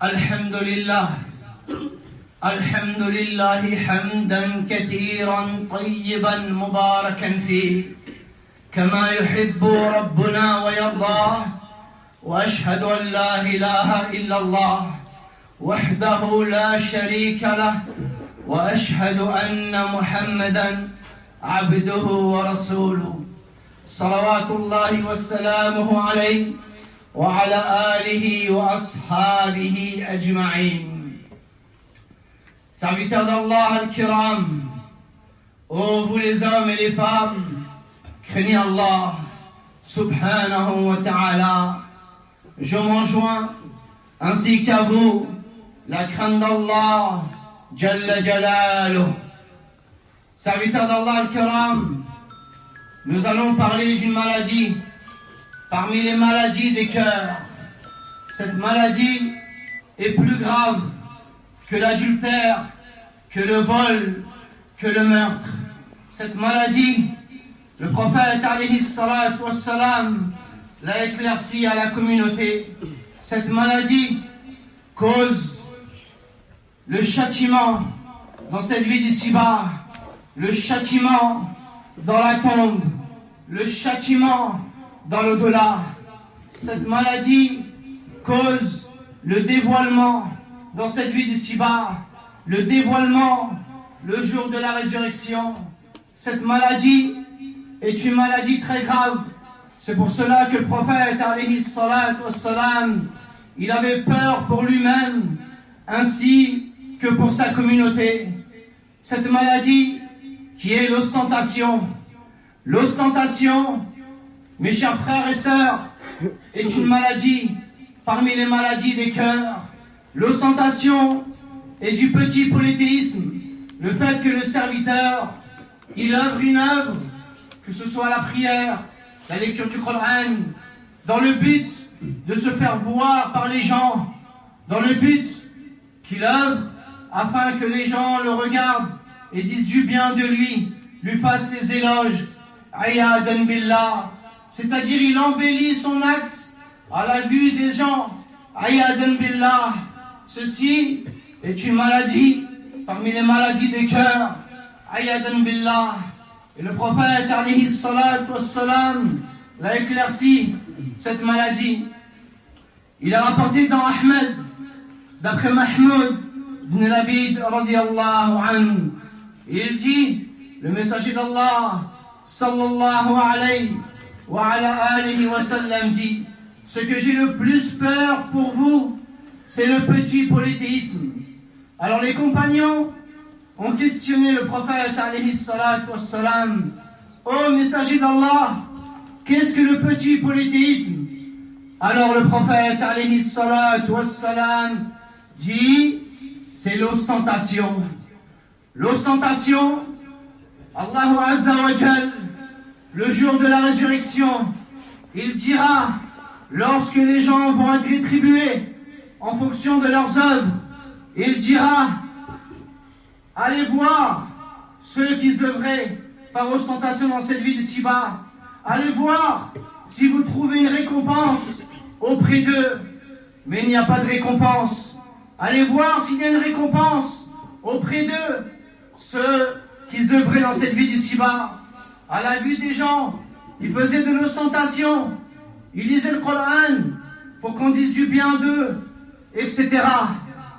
الحمد لله الحمد لله حمدا كثيرا طيبا مباركا فيه كما يحب ربنا ويرضاه، وأشهد أن لا إله إلا الله وحده لا شريك له، وأشهد أن محمدا عبده ورسوله صلوات الله وسلامه عليه وعلى آله وأصحابه أجمعين. Serviteurs d'Allah al-Kiram, ô vous les hommes et les femmes, craignez Allah subhanahu wa ta'ala. Je m'enjoins ainsi qu'à vous la crainte d'Allah Jalla Jalaluh. Serviteurs d'Allah al-Kiram, nous allons parler d'une maladie parmi les maladies des cœurs. Cette maladie est plus grave que l'adultère, que le vol, que le meurtre. Cette maladie, le prophète alayhi salatu wassalam l'a éclairci à la communauté. Cette maladie cause le châtiment dans cette vie d'ici-bas, le châtiment dans la tombe, le châtiment dans l'au-delà. Cette maladie cause le dévoilement dans cette vie d'ici-bas, le dévoilement le jour de la résurrection. Cette maladie est une maladie très grave. C'est pour cela que le prophète alayhi salatu wassalam, il avait peur pour lui-même ainsi que pour sa communauté. Cette maladie qui est l'ostentation. L'ostentation, mes chers frères et sœurs, est une maladie parmi les maladies des cœurs. L'ostentation est du petit polythéisme, le fait que le serviteur, il œuvre une œuvre, que ce soit la prière, la lecture du Coran, dans le but de se faire voir par les gens, dans le but qu'il œuvre afin que les gens le regardent et disent du bien de lui fassent les éloges, ayadan billah, c'est-à-dire il embellit son acte à la vue des gens, ayadan billah. Ceci est une maladie parmi les maladies des cœurs, ayadan billah. Et le prophète alayhi salatu wassalam l'a éclairci, cette maladie. Il a rapporté dans Ahmed, d'après Mahmoud ibn Labid radiyallahu anhu, il dit, le messager d'Allah sallallahu alayhi wa ala alihi wa sallam dit, ce que j'ai le plus peur pour vous, c'est le petit polythéisme. Alors les compagnons ont questionné le prophète alayhi salatu wassalam, ô messager d'Allah, qu'est-ce que le petit polythéisme? Alors le prophète alayhi salatu wassalam dit, c'est l'ostentation. L'ostentation, Allahu Azza wa Jal, le jour de la résurrection, il dira, lorsque les gens vont être rétribués en fonction de leurs œuvres, il dira, allez voir ceux qui œuvraient par ostentation dans cette vie d'ici-bas. Allez voir si vous trouvez une récompense auprès d'eux. Mais il n'y a pas de récompense. Allez voir s'il y a une récompense auprès d'eux, ceux qui œuvraient dans cette vie d'ici-bas. À la vue des gens, ils faisaient de l'ostentation, ils lisaient le Coran pour qu'on dise du bien d'eux, etc.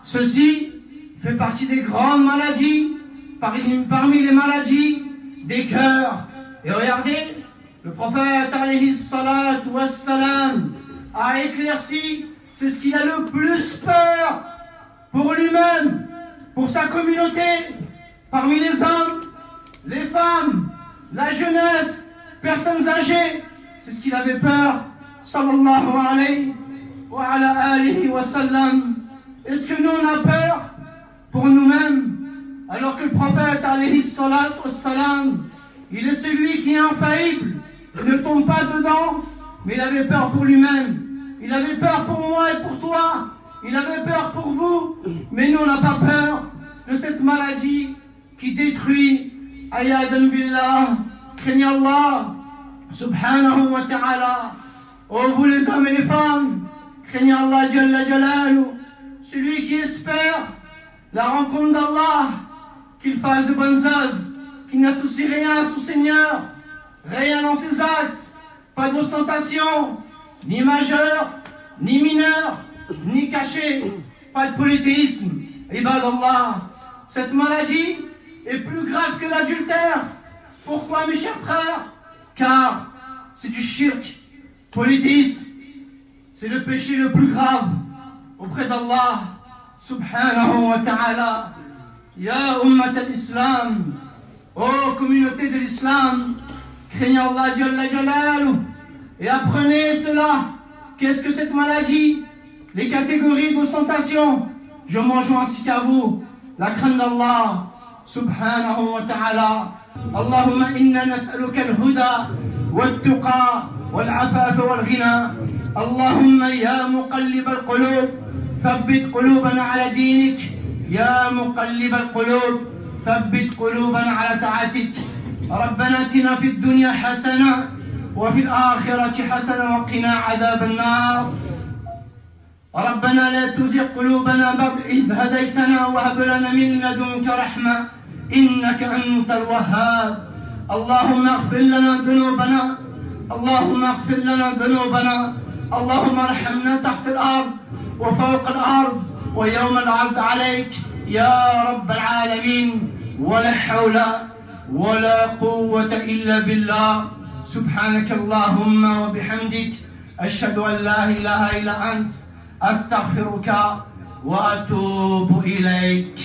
Ceci fait partie des grandes maladies, parmi les maladies des cœurs. Et regardez, le prophète alayhi salatu wassalam a éclairci, c'est ce qu'il a le plus peur pour lui-même, pour sa communauté, parmi les hommes, les femmes, la jeunesse, personnes âgées. C'est ce qu'il avait peur, sallallahu alayhi wa ala alihi wa sallam. Est-ce que nous on a peur pour nous-mêmes, alors que le prophète alayhi salatu wassalam, il est celui qui est infaillible, il ne tombe pas dedans, mais il avait peur pour lui-même. Il avait peur pour moi et pour toi. Il avait peur pour vous. Mais nous, on n'a pas peur de cette maladie qui détruit. Ayadan billah. Craignez Allah subhanahu wa ta'ala. Oh, vous les hommes et les femmes, craignez Allah Jalla Jalaluh celui qui espère la rencontre d'Allah, qu'il fasse de bonnes œuvres, qu'il n'associe rien à son Seigneur, rien dans ses actes, pas d'ostentation, ni majeur, ni mineur, ni caché, pas de polythéisme. Ibad Allah, cette maladie est plus grave que l'adultère. Pourquoi, mes chers frères? Car c'est du shirk, polythéisme, c'est le péché le plus grave auprès d'Allah subhanahu wa ta'ala. Ya ummat al-Islam, ô communauté de l'Islam, craignez Allah Jalla Jalaluh et apprenez cela. Qu'est-ce que cette maladie? Les catégories d'ostentation. Je m'en joins ainsi qu'à vous. La crainte d'Allah subhanahu wa ta'ala. Allahumma inna nas'aluka al-huda wal-tuqa wal-afafa wal-ghina. Allahumma ya muqallib al-qulub thabbit qulubana ala dinik. يا مقلب القلوب ثبت قلوبنا على طاعتك. ربنا اتنا في الدنيا حسنة وفي الآخرة حسنة وقنا عذاب النار. ربنا لا تزغ قلوبنا بعد إذ هديتنا وهب لنا من لدنك رحمة إنك أنت الوهاب. اللهم اغفر لنا ذنوبنا، اللهم اغفر لنا ذنوبنا، اللهم ارحمنا تحت الأرض وفوق الأرض ويوم العرض عليك يا رب العالمين. ولا حول ولا قوة إلا بالله. سبحانك اللهم وبحمدك أشهد أن لا إله إلا أنت أستغفرك وأتوب إليك.